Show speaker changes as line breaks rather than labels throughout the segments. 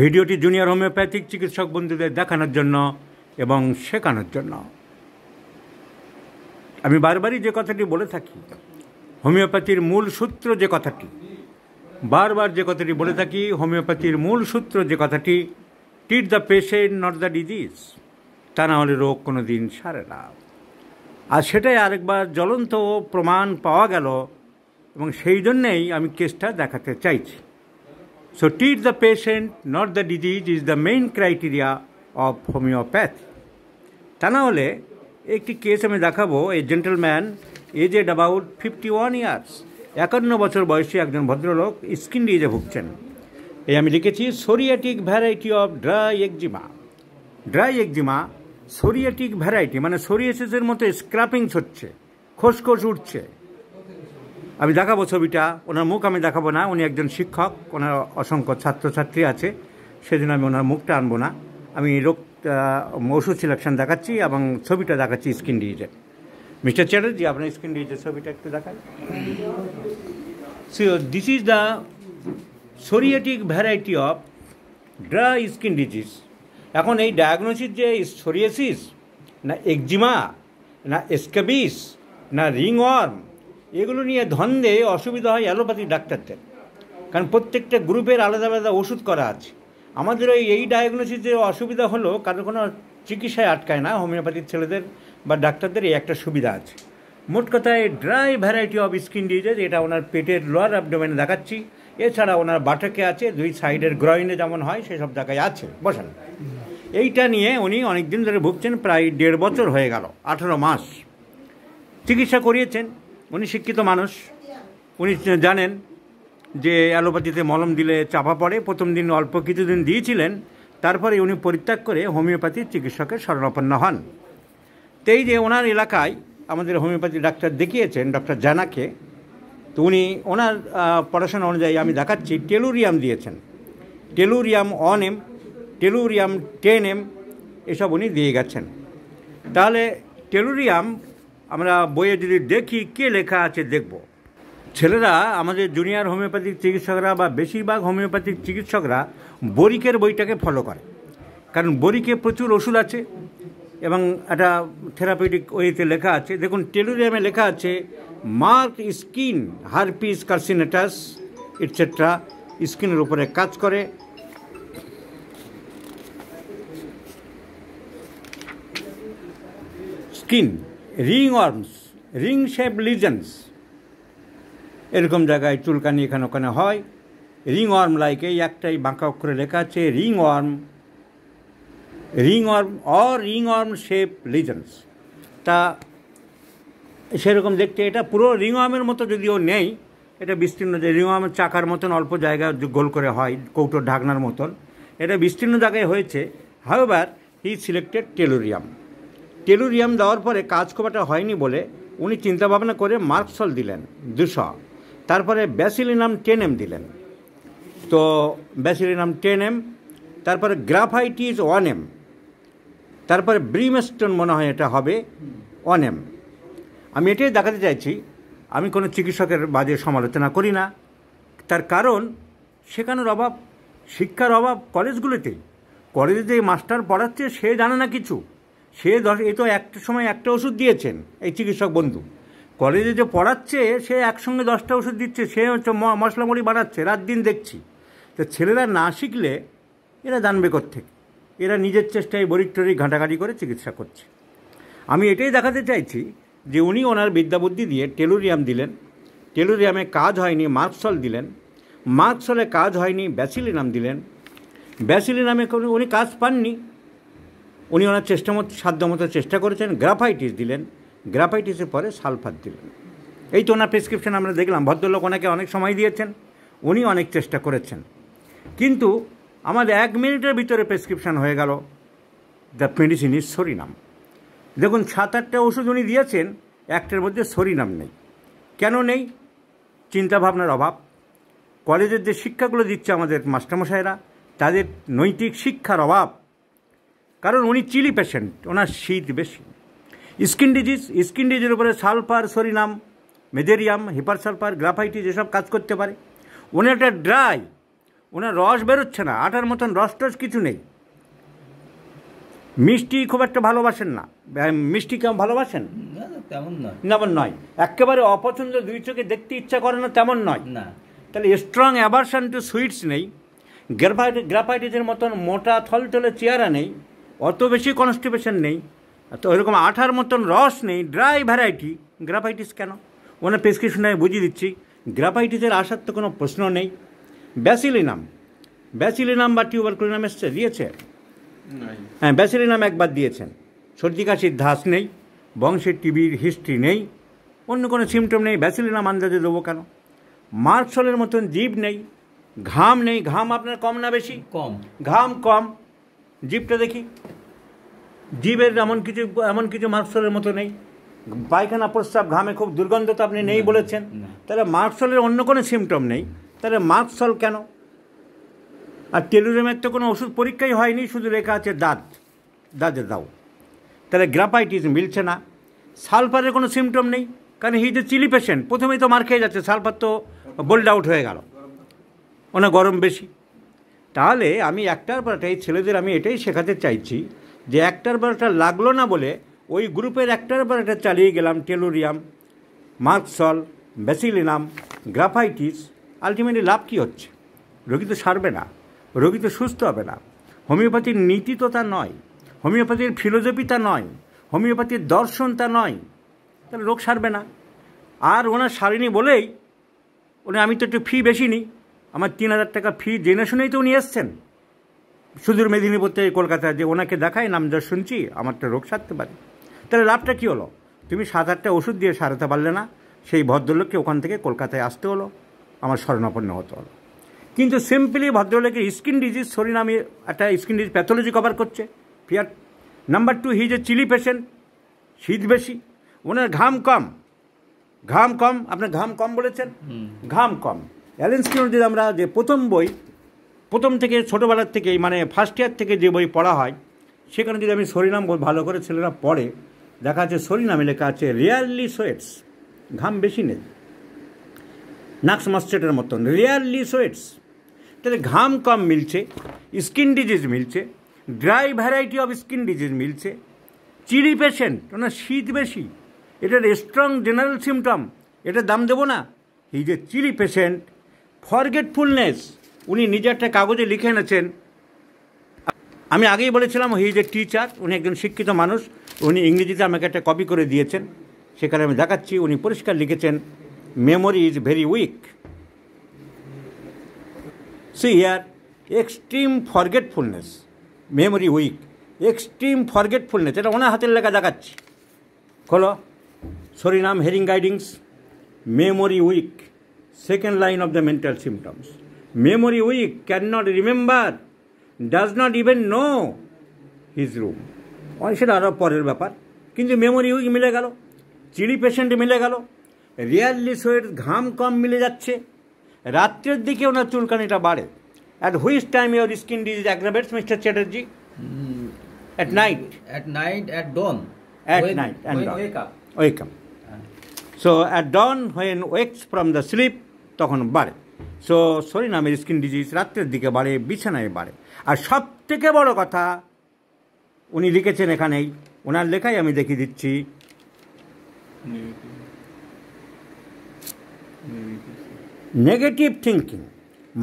ভিডিওটি junior homeopathic চিকিৎসক বন্ধুদের দেখানোর জন্য এবং শেখানোর জন্য। আমি বারবারই যে কথাটি বলে থাকি, হোমিওপ্যাথির মূল সূত্র যে কথাটি, বারবার যে কথাটি বলে থাকি, হোমিওপ্যাথির মূল সূত্র যে কথাটি, treat the patient not the disease, তা না হলে রোগ কোনো দিন সারে না। আর সেটাই আরেকবার জ্বলন্ত প্রমাণ পাওয়া গেল, এবং সেই জন্যেই আমি কেসটা দেখাতে চাইছি। So treat the patient not the disease is the main criteria of homeopathy. তা না হলে একটি কেস আমি দেখাবো। A gentleman aged about 51 years, 51 বছর বয়সী একজন ভদ্রলোক স্কিন ডিজিজে ভুগছেন। এই আমি লিখেছি psoriatic variety of dry eczema. Dry eczema psoriatic variety, মানে সোরিয়াসিসের মতো স্ক্র্যাপিংস হচ্ছে, খসখস উঠছে। আমি দেখাবো ছবিটা, ওনার মুখ আমি দেখাবো না, উনি একজন শিক্ষক, ওনার অসংখ্য ছাত্রছাত্রী আছে, সেজন্য আমি ওনার মুখটা আনবো না। আমি ওষুধ সিলেকশন দেখাচ্ছি এবং ছবিটা দেখাচ্ছি স্কিন ডিজিজের। মিস্টার চ্যাটার্জি, আপনার স্কিন ডিজিজের ছবিটা একটু দেখান। So this is the psoriatic variety of dry skin disease. এখন এই ডায়াগনোসিস যে সোরিয়াসিস না একজিমা না স্ক্যাবিস না রিংওয়ার্ম, এগুলো নিয়ে ধন্দে অসুবিধা হয় অ্যালোপ্যাথি ডাক্তারদের, কারণ প্রত্যেকটা গ্রুপের আলাদা আলাদা ওষুধ করা আছে। আমাদের এই ডায়াগনোসিসে অসুবিধা হলো কারণ কোনো চিকিৎসায় আটকায় না। হোমিওপ্যাথির ছেলেদের বা ডাক্তারদের এই একটা সুবিধা আছে। মোট কথায় dry variety of skin disease, এটা ওনার পেটের লোয়ার অ্যাবডোমেনে দেখাচ্ছি। এছাড়া ওনার বাটাকে আছে, দুই সাইডের গ্রয়নে যেমন হয় সেসব জায়গায় আছে। বসান। এইটা নিয়ে উনি অনেক দিন ধরে ভুগছেন, প্রায় 1.5 বছর হয়ে গেল, 18 মাস চিকিৎসা করিয়েছেন। উনি শিক্ষিত মানুষ, উনি জানেন যে অ্যালোপ্যাথিতে মলম দিলে চাপা পড়ে। প্রথম দিন অল্প কিছুদিন দিয়েছিলেন, তারপরে উনি পরিত্যাগ করে হোমিওপ্যাথির চিকিৎসকের শরণাপন্ন হন। তো এই যে ওনার এলাকায় আমাদের হোমিওপ্যাথি ডাক্তার দেখিয়েছেন, ডক্টর জানাকে। তো উনি ওনার পড়াশোনা অনুযায়ী আমি দেখাচ্ছি, টেলুরিয়াম দিয়েছেন। টেলুরিয়াম 1M, টেলুরিয়াম 10M, এসব উনি দিয়ে গেছেন। তাহলে টেলুরিয়াম আমরা বইয়ে যদি দেখি কে লেখা আছে দেখব। ছেলেরা, আমাদের জুনিয়র হোমিওপ্যাথিক চিকিৎসকরা বা বেশিরভাগ হোমিওপ্যাথিক চিকিৎসকরা বরিকের বইটাকে ফলো করে, কারণ বরিকে প্রচুর ওষুধ আছে এবং একটা থেরাপিউটিক ওয়েতে লেখা আছে। দেখুন টেলুরিয়ামে লেখা আছে মার্ক স্কিন হারপিস কার্সিনেটাস ইটসেট্রা, স্কিনের উপরে কাজ করে। স্কিন রিংওয়ার্মস, রিং শেপ লিজেন্স, এরকম জায়গায় চুলকানি এখানে ওখানে হয়। রিংওয়ার্ম লাইক, এই একটাই বাঁকা অক্ষরে লেখা আছে ringworm, ringworm or ringworm shape legends. তা সেরকম দেখতে এটা পুরো রিংওয়ার্মের মতো যদিও নেই, এটা বিস্তীর্ণ, যে রিংওয়ার্মের চাকার মতন অল্প জায়গা গোল করে হয়, কৌটোর ঢাকনার মতন, এটা বিস্তীর্ণ জায়গায় হয়েছে। হাউএভার হি সিলেক্টেড টেলুরিয়াম। টেলুরিয়াম দেওয়ার পরে কাজ খুব একটা হয়নি বলে উনি চিন্তাভাবনা করে মার্কসল দিলেন 200, তারপরে ব্যাসিলিনাম 10M দিলেন। তো ব্যাসিলিনাম 10M, তারপরে গ্রাফাইটিস 1M, তারপরে ব্রিমস্টোন মনে হয় এটা হবে 1M। আমি এটাই দেখাতে চাইছি, আমি কোনো চিকিৎসকের বাজে সমালোচনা করি না, তার কারণ শেখানোর অভাব, শিক্ষার অভাব কলেজগুলোতে। কলেজে যে মাস্টার পড়াচ্ছে সে জানে না কিছু, সে এ তো একটা সময় একটা ওষুধ দিয়েছেন এই চিকিৎসক বন্ধু। কলেজে যে পড়াচ্ছে সে একসঙ্গে 10টা ওষুধ দিচ্ছে, সে হচ্ছে মশলা মুড়ি বানাচ্ছে, রাত দিন দেখছি। তো ছেলেরা না শিখলে এরা জানবে কোত্থেকে? এরা নিজের চেষ্টায় বরিক টরিক ঘাঁটাঘাঁটি করে চিকিৎসা করছে। আমি এটাই দেখাতে চাইছি যে উনি ওনার বিদ্যাবুদ্ধি দিয়ে টেলুরিয়াম দিলেন, টেলুরিয়ামে কাজ হয়নি মার্কসল দিলেন, মার্কসলে কাজ হয়নি ব্যাসিলিনাম দিলেন, ব্যাসিলিনামে উনি কাজ পাননি, উনি ওনার সাধ্যমতো চেষ্টা করেছেন, গ্রাফাইটিস দিলেন, গ্রাফাইটিসের পরে সালফার দিলেন। এই তো ওনার প্রেসক্রিপশন আমরা দেখলাম। ভদ্রলোক ওনাকে অনেক সময় দিয়েছেন, উনি অনেক চেষ্টা করেছেন, কিন্তু আমাদের 1 মিনিটের ভিতরে প্রেসক্রিপশন হয়ে গেল দ্য মেডিসিন ইজ সরিনাম। দেখুন 7-8টা ওষুধ উনি দিয়েছেন, একটার মধ্যে সরিনাম নেই। কেন নেই? চিন্তাভাবনার অভাব। কলেজের যে শিক্ষাগুলো দিচ্ছে আমাদের মাস্টারমশাইরা, তাদের নৈতিক শিক্ষার অভাব। কারণ উনি চিলি পেশেন্ট, ওনার শীত বেশি। স্কিন ডিজিজের উপরে sulphur, psorinum, মেজেরিয়াম, hepar sulphur, graphites এসব কাজ করতে পারে। উনি একটা ড্রাই, ওনার রস বেরোচ্ছে না, আটার মতন রস টস কিছু নেই। মিষ্টি খুব একটা ভালোবাসেন না, মিষ্টি কেমন ভালোবাসেন? তেমন নয়, একেবারে অপছন্দ, দুই চোখে দেখতে ইচ্ছা করে না তেমন নয়। তাহলে স্ট্রং অ্যাভারশন টু সুইটস নেই, গ্রাফাইটিসের মতন মোটা থলথলে চেহারা নেই, অত বেশি কনস্টিপেশন নেই, তো ওইরকম আঠার মতন রস নেই, ড্রাই ভ্যারাইটি। গ্রাফাইটিস কেন? ওনার প্রেসক্রিপশনে আমি বুঝিয়ে দিচ্ছি। গ্রাফাইটিসের আসার তো কোনো প্রশ্ন নেই। ব্যাসিলিনাম বা টিউবারকুলিনাম এসছে, দিয়েছে? হ্যাঁ, ব্যাসিলিনাম একবার দিয়েছেন। সর্দি কাশির ধাস নেই, বংশের টিবির হিস্ট্রি নেই, অন্য কোনো সিমটম নেই, ব্যাসিলিনাম আন্দাজে দেবো কেন? মার্কসলের মতন জিভ নেই, ঘাম নেই। ঘাম আপনার কম না বেশি? কম। ঘাম কম, জিভটা দেখি, জিভের এমন কিছু মার্কসলের মতো নেই। পায়খানা প্রস্রাব ঘামে খুব দুর্গন্ধ তো আপনি নেই বলেছেন, তাহলে মার্কসলের অন্য কোনো সিমটম নেই, তাহলে মার্কসল কেন? আর টেলুরিয়ামের তো কোনো ওষুধ পরীক্ষাই হয়নি, শুধু লেখা আছে দাঁতে দাও, তাহলে গ্রাফাইটিস মিলছে না। সালফারের কোনো সিমটম নেই, কারণ হি যে চিলি পেশেন্ট, প্রথমেই তো মার খেয়ে যাচ্ছে, সালফার তো বোল্ড আউট হয়ে গেল, ওনার গরম বেশি। তাহলে আমি একটার পর একটা এই ছেলেদের আমি এটাই শেখাতে চাইছি যে একটার পর একটা লাগলো না বলে ওই গ্রুপের একটার পর একটা চালিয়ে গেলাম, tellurium, merc sol, Bacillinum, graphites, ultimately লাভ কী হচ্ছে? রোগী তো সারবে না, রোগী তো সুস্থ হবে না। হোমিওপ্যাথির নীতি তো তা নয়, হোমিওপ্যাথির ফিলোসফি তা নয়, হোমিওপ্যাথির দর্শন তা নয়, তাহলে রোগ সারবে না। আর ওনার সারেনি বলেই আমি তো একটু ফি বেশি নিই, আমার 3,000 টাকা ফি জেনে শুনেই তো উনি এসছেন সুদূর মেদিনীপুর থেকে কলকাতায়, যে ওনাকে দেখায় নাম যা শুনছি আমারটা রোগ সারতে পারে। তাহলে লাভটা কী হলো? তুমি 7-8টা ওষুধ দিয়ে সারাতে পারলে না, সেই ভদ্রলোককে ওখান থেকে কলকাতায় আসতে হলো, আমার শরণাপন্ন হতে হলো। কিন্তু সিম্পলি ভদ্রলোকের স্কিন ডিজিজ, সরিনামে একটা স্কিন ডিজিজ প্যাথোলজি কভার করছে, ফিয়ার। নাম্বার 2, হি যে চিলি পেশেন্ট, শীত বেশি, ওনার ঘাম কম। আপনার ঘাম কম বলেছেন, ঘাম কম। অ্যালেন স্কিনার যদি আমরা যে প্রথম থেকে ছোটোবেলার থেকেই মানে ফার্স্ট ইয়ার থেকে যে বই পড়া হয়, সেখানে যদি আমি সরিনাম ভালো করে ছেলেরা পড়ে, দেখা যাচ্ছে সরিনামে লেখা আছে রেয়ারলি সোয়েটস, ঘাম বেশি নেই, নাক্স মাস্টেটের মতন, রেয়ারলি সোয়েটস। তাহলে ঘাম কম মিলছে, স্কিন ডিজিজ মিলছে, dry variety of skin disease মিলছে, চিলি পেশেন্ট, ওনার শীত বেশি, এটার স্ট্রং জেনারেল সিমটম, এটা দাম দেবো না। এই যে চিলি পেশেন্ট, ফরগেটফুলনেস, উনি নিজে একটা কাগজে লিখে এনেছেন। আমি আগেই বলেছিলাম হি যে টিচার, উনি একজন শিক্ষিত মানুষ, উনি ইংরেজিতে আমাকে একটা কপি করে দিয়েছেন, সেখানে আমি দেখাচ্ছি। উনি পরিষ্কার লিখেছেন, memory is very weak. See here, extreme forgetfulness, memory weak, extreme forgetfulness, এটা ওনার হাতের লেখা দেখাচ্ছি। খোলো, সরিনাম হেরিং গাইডিংস, memory weak, second line of the mental symptoms. Memory weak, cannot remember, does not even know his room. সেটা আরও পরের ব্যাপার, কিন্তু মেমোরি উইক মিলে গেল, চিলি পেশেন্ট মিলে গেল, রিয়ারলি সোয়েট, ঘাম কম মিলে যাচ্ছে, রাত্রের দিকে ওনার চুলকানিটা বাড়ে। At which time your skin disease aggravates, Mr. Chatterjee? At night.
At dawn.
At night and dawn. Wake up. So at dawn, when wakes from the sleep, তখন বাড়ে। সো সরিনামের স্কিন ডিজিজ রাত্রের দিকে বাড়ে, বিছানায় বাড়ে। আর সব থেকে বড় কথা উনি লিখেছেন এখানেই, ওনার লেখাই আমি দেখিয়ে দিচ্ছি, নেগেটিভ থিঙ্কিং,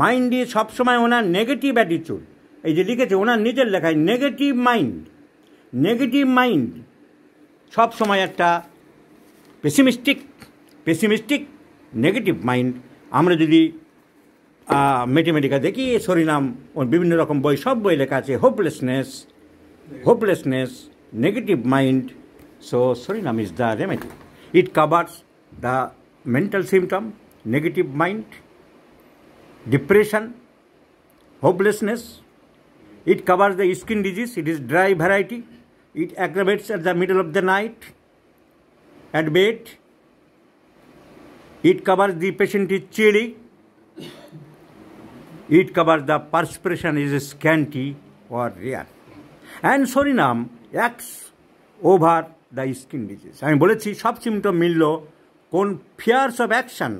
মাইন্ডে সবসময় ওনার নেগেটিভ অ্যাটিটিউড। এই যে লিখেছে ওনার নিজের লেখায়, নেগেটিভ মাইন্ড সবসময় একটা পেসিমিস্টিক নেগেটিভ মাইন্ড। আমরা যদি ম্যাথমেটিকা দেখি, সরিনাম বিভিন্ন রকম বই, সব বই লেখা আছে hopelessness, negative mind. So psorinum is the remedy. It covers the mental symptom, negative mind, depression, hopelessness. It covers the skin disease, it is dry variety, it aggravates at the middle of the night, at bed. It covers the patient is chilly, it covers the perspiration is scanty or rare. And Suriname acts over the skin disease. আমি বলেছি সব symptom মিলল, কোন fierce of action,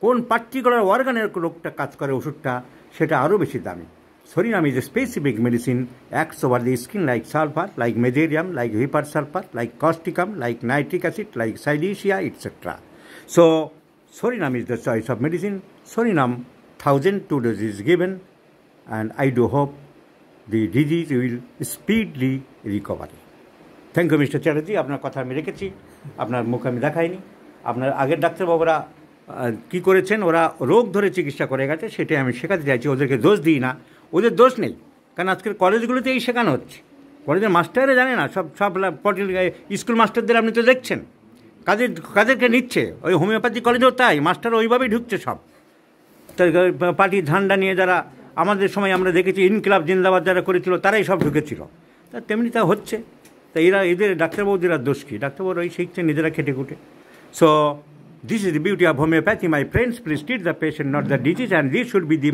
কোন particular অর্গানের রোগটা কাজ করে ওষুধটা সেটা আরও বেশি দামি। Sorinam is a specific medicine, acts over the skin like sulfur, like mesothelium, like hypersulfur, like causticum, like nitric acid, like silicea, etc. So, Sorinam is the choice of medicine. Sorinam 1002 doses is given, and I do hope the disease will speedily recover. Thank you, Mr. Chatterjee. আপনার কথা আমি রেখেছি, আপনার মুখ আমি দেখাইনি। আপনার আগের ডাক্তারবাবুরা কী করেছেন, ওরা রোগ ধরে চিকিৎসা করে গেছে, সেটাই আমি শেখাতে চাইছি। ওদেরকে দোষ দিই না, ওদের দোষ নেই, কারণ আজকের কলেজগুলোতে এই শেখানো হচ্ছে। কলেজের মাস্টাররা জানে না, সব পটিল স্কুল মাস্টারদের আপনি তো দেখছেন কাদেরকে নিচ্ছে। ওই হোমিওপ্যাথি কলেজেও তাই, মাস্টার ওইভাবেই ঢুকছে সব। পার্টির ধান্ডা নিয়ে যারা আমাদের সময় আমরা দেখেছি ইনকিলাব জিন্দাবাদ যারা করেছিল তারাই সব ঢুকেছিল, তা তেমনি তা হচ্ছে। তা এদের ডাক্তারবাবুদের দোষ কী? ডাক্তারবাবুরা ওই শিখছে নিজেরা খেটে খুঁটে। So this is the beauty of homeopathy, my friends. Please treat the patient, not the disease, and this should be the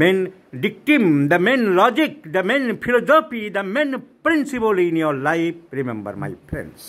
main dictum, the main logic, the main philosophy, the main principle in your life. Remember, my friends.